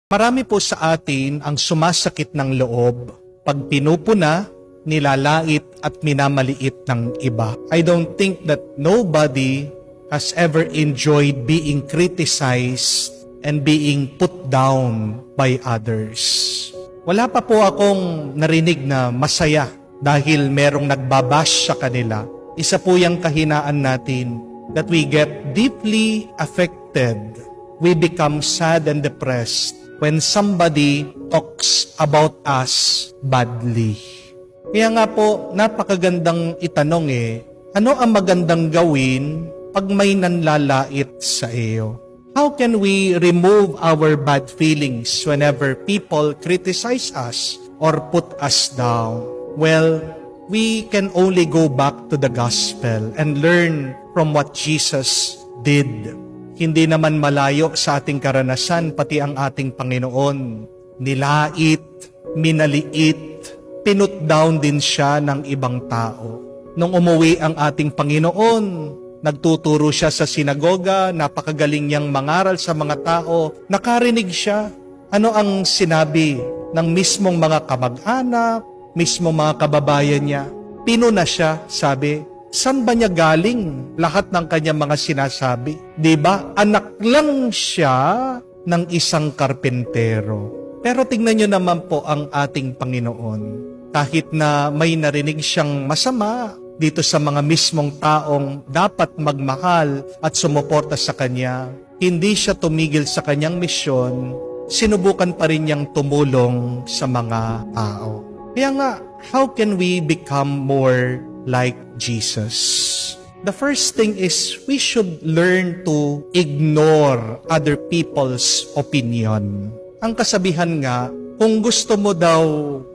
Marami po sa atin ang sumasakit ng loob pag pinupuna, nilalait at minamaliit ng iba. I don't think that nobody has ever enjoyed being criticized and being put down by others. Wala pa po akong narinig na masaya dahil merong nagbabash sa kanila. Isa po yung kahinaan natin that we get deeply affected. We become sad and depressed when somebody talks about us badly. Kaya nga po, napakagandang itanong ano ang magandang gawin pag may nanlalait sa iyo? How can we remove our bad feelings whenever people criticize us or put us down? Well, we can only go back to the gospel and learn from what Jesus did. Hindi naman malayo sa ating karanasan, pati ang ating Panginoon. Nilait, minaliit, pinut down din siya ng ibang tao. Nung umuwi ang ating Panginoon, nagtuturo siya sa sinagoga, napakagaling niyang mangaral sa mga tao, nakarinig siya. Ano ang sinabi ng mismong mga kamag-anak, mismong mga kababayan niya? Pinuna siya, sabi, saan ba niya galing lahat ng kanyang mga sinasabi? Diba? Anak lang siya ng isang karpentero. Pero tingnan niyo naman po ang ating Panginoon. Kahit na may narinig siyang masama dito sa mga mismong taong dapat magmahal at sumuporta sa kanya, hindi siya tumigil sa kanyang misyon, sinubukan pa rin niyang tumulong sa mga tao. Kaya nga, how can we become more like Jesus? The first thing is we should learn to ignore other people's opinion. Ang kasabihan nga, kung gusto mo daw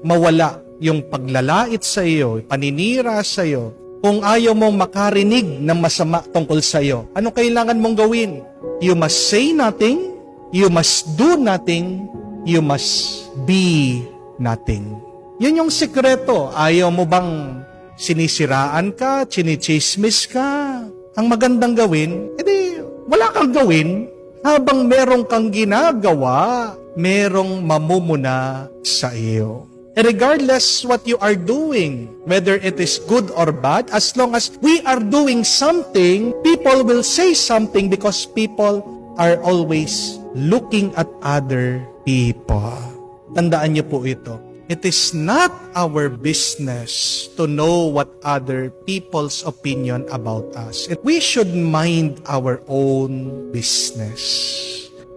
mawala yung paglalait sa iyo, paninira sa iyo, kung ayaw mong makarinig ng masama tungkol sa iyo, ano kailangan mong gawin? You must say nothing, you must do nothing, you must be nothing. Yun yung sikreto. Ayaw mo bang sinisiraan ka, chinichismis ka? Ang magandang gawin, edi wala kang gawin. Habang merong kang ginagawa, merong mamumuna sa iyo. Regardless what you are doing, whether it is good or bad, as long as we are doing something, people will say something because people are always looking at other people. Tandaan niyo po ito. It is not our business to know what other people's opinion about us. We should mind our own business.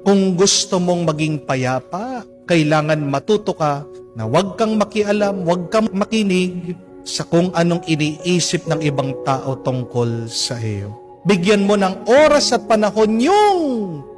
Kung gusto mong maging payapa, kailangan matuto ka na huwag kang makialam, huwag kang makinig sa kung anong iniisip ng ibang tao tungkol sa iyo. Bigyan mo ng oras at panahon yung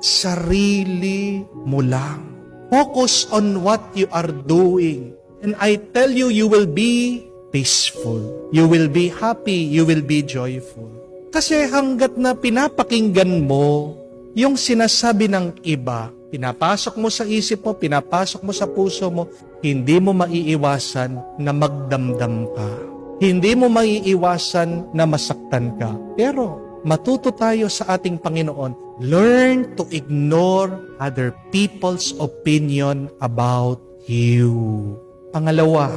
sarili mo lang. Focus on what you are doing. And I tell you, you will be peaceful. You will be happy. You will be joyful. Kasi hanggat na pinapakinggan mo yung sinasabi ng iba, pinapasok mo sa isip mo, pinapasok mo sa puso mo, hindi mo maiiwasan na magdamdam ka. Hindi mo maiiwasan na masaktan ka. Pero matuto tayo sa ating Panginoon. Learn to ignore other people's opinion about you. Pangalawa,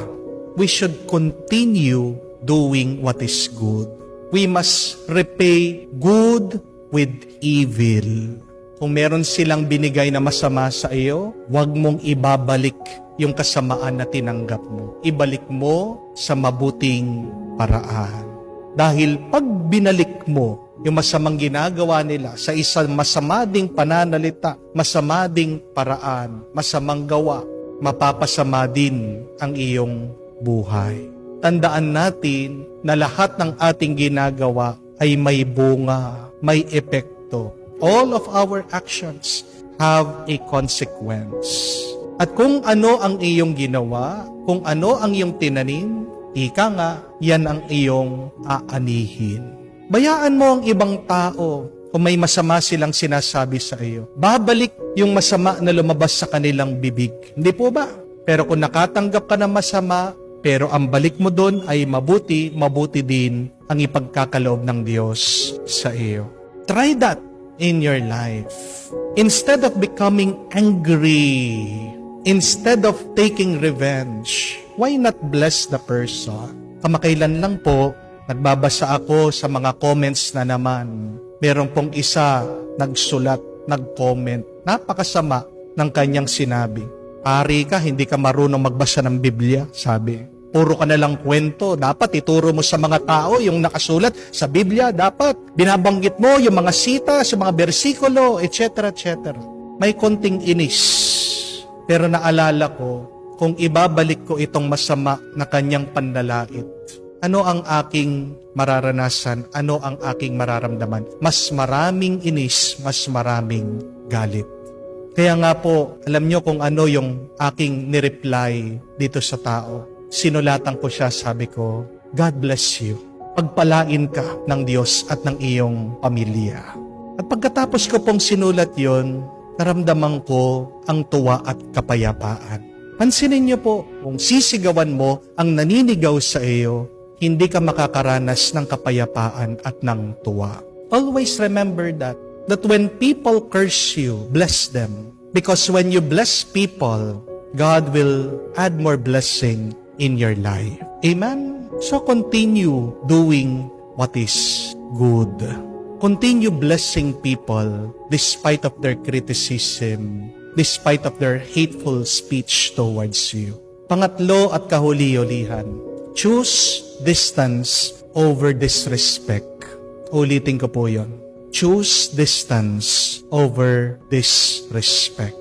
we should continue doing what is good. We must repay good with evil. Kung meron silang binigay na masama sa iyo, huwag mong ibabalik yung kasamaan na tinanggap mo. Ibalik mo sa mabuting paraan. Dahil pag binalik mo yung masamang ginagawa nila sa isang masama ding pananalita, masama ding paraan, masamang gawa, mapapasama din ang iyong buhay. Tandaan natin na lahat ng ating ginagawa ay may bunga, may epekto. All of our actions have a consequence. At kung ano ang iyong ginawa, kung ano ang iyong tinanim, ika nga, yan ang iyong aanihin. Bayaan mo ang ibang tao kung may masama silang sinasabi sa iyo. Babalik yung masama na lumabas sa kanilang bibig. Hindi po ba? Pero kung nakatanggap ka ng masama, pero ang balik mo doon ay mabuti, mabuti din ang ipagkakaloob ng Diyos sa iyo. Try that. in your life. Instead of becoming angry, instead of taking revenge, why not bless the person? Kamakailan lang po, nagbabasa ako sa mga comments na naman. Meron pong isa nagsulat, nag-comment, napakasama ng kanyang sinabi. Pari ka, hindi ka marunong magbasa ng Biblia, sabi. Puro ka na lang kwento. Dapat ituro mo sa mga tao yung nakasulat sa Biblia. Dapat binabanggit mo yung mga sitas, yung mga bersikulo, etc. etc. May konting inis. Pero naalala ko, kung ibabalik ko itong masama na kanyang panlalait, ano ang aking mararanasan? Ano ang aking mararamdaman? Mas maraming inis, mas maraming galit. Kaya nga po, alam nyo kung ano yung aking nireply dito sa tao. Sinulatan ko siya, sabi ko, God bless you. Pagpalain ka ng Diyos at ng iyong pamilya. At pagkatapos ko pong sinulat yon, naramdaman ko ang tuwa at kapayapaan. Pansinin niyo po, kung sisigawan mo ang naninigaw sa iyo, hindi ka makakaranas ng kapayapaan at ng tuwa. Always remember that when people curse you, bless them. Because when you bless people, God will add more blessing in your life. Amen? So continue doing what is good. Continue blessing people despite of their criticism, despite of their hateful speech towards you. Pangatlo at kahuli-hulihan, choose distance over disrespect. Ulitin ko po yon. Choose distance over disrespect.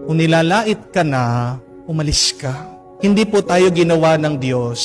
Kung nilalait ka na, umalis ka. Hindi po tayo ginawa ng Diyos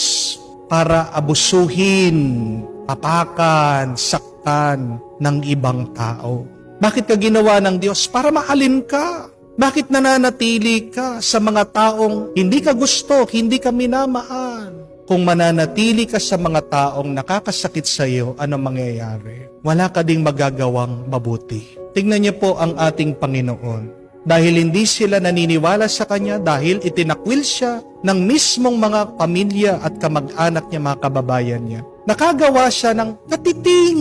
para abusuhin, tapakan, saktan ng ibang tao. Bakit ka ginawa ng Diyos? Para mahalin ka. Bakit nananatili ka sa mga taong hindi ka gusto, hindi ka minamahal? Kung mananatili ka sa mga taong nakakasakit sa iyo, ano mangyayari? Wala ka ding magagawang mabuti. Tingnan niyo po ang ating Panginoon. Dahil hindi sila naniniwala sa Kanya, dahil itinakwil siya ng mismong mga pamilya at kamag-anak niya, mga kababayan niya. Nakagawa siya ng katiting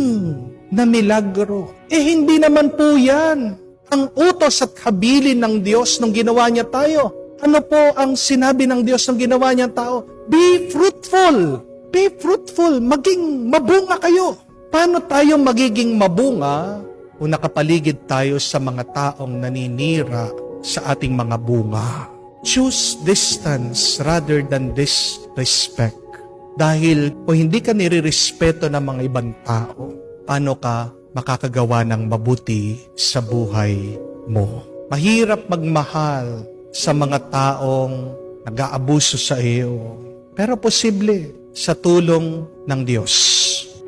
na milagro. Hindi naman po yan ang utos at habilin ng Diyos nung ginawa niya tayo. Ano po ang sinabi ng Diyos nung ginawa niya tao? Be fruitful. Be fruitful. Maging mabunga kayo. Paano tayo magiging mabunga kung nakapaligid tayo sa mga taong naninira sa ating mga bunga? Choose distance rather than disrespect. Dahil kung hindi ka nirirespeto ng mga ibang tao, paano ka makakagawa ng mabuti sa buhay mo? Mahirap magmahal sa mga taong nag-aabuso sa iyo. Pero posible sa tulong ng Diyos.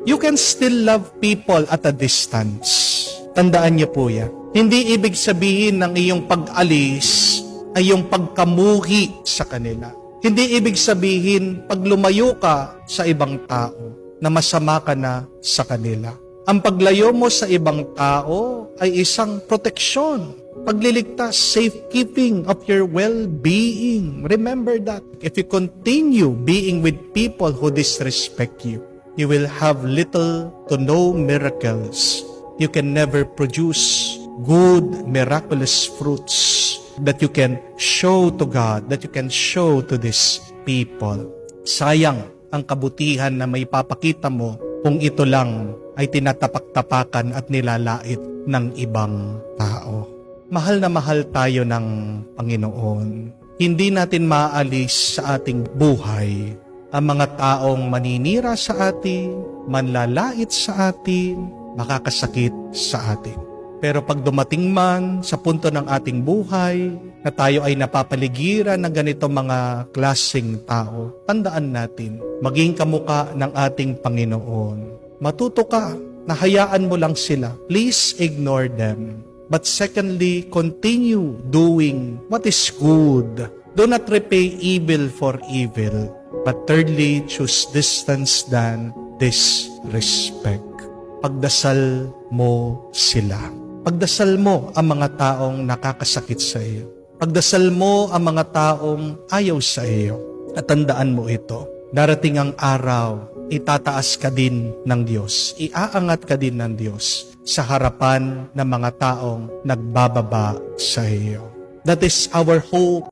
You can still love people at a distance. Tandaan niyo po yan. Hindi ibig sabihin ng iyong pag-alis ay yung pagkamuhi sa kanila. Hindi ibig sabihin pag lumayo ka sa ibang tao na masama ka na sa kanila. Ang paglayo mo sa ibang tao ay isang proteksyon. Pagliligtas, safekeeping of your well-being. Remember that. If you continue being with people who disrespect you, you will have little to no miracles. You can never produce good, miraculous fruits that you can show to God, that you can show to these people. Sayang ang kabutihan na may papakita mo kung ito lang ay tinatapak-tapakan at nilalait ng ibang tao. Mahal na mahal tayo ng Panginoon. Hindi natin maaalis sa ating buhay ang mga taong maninira sa atin, manlalait sa atin, makakasakit sa atin. Pero pag dumating man sa punto ng ating buhay na tayo ay napapaligiran ng ganito mga klaseng tao, tandaan natin, maging kamukha ng ating Panginoon. Matuto ka, nahayaan mo lang sila. Please ignore them. But secondly, continue doing what is good. Do not repay evil for evil. But thirdly, choose distance than disrespect. Pagdasal mo sila. Pagdasal mo ang mga taong nakakasakit sa iyo. Pagdasal mo ang mga taong ayaw sa iyo. At tandaan mo ito, darating ang araw, itataas ka din ng Diyos. Iaangat ka din ng Diyos. sa harapan ng mga taong nagbababa sa iyo. That is our hope.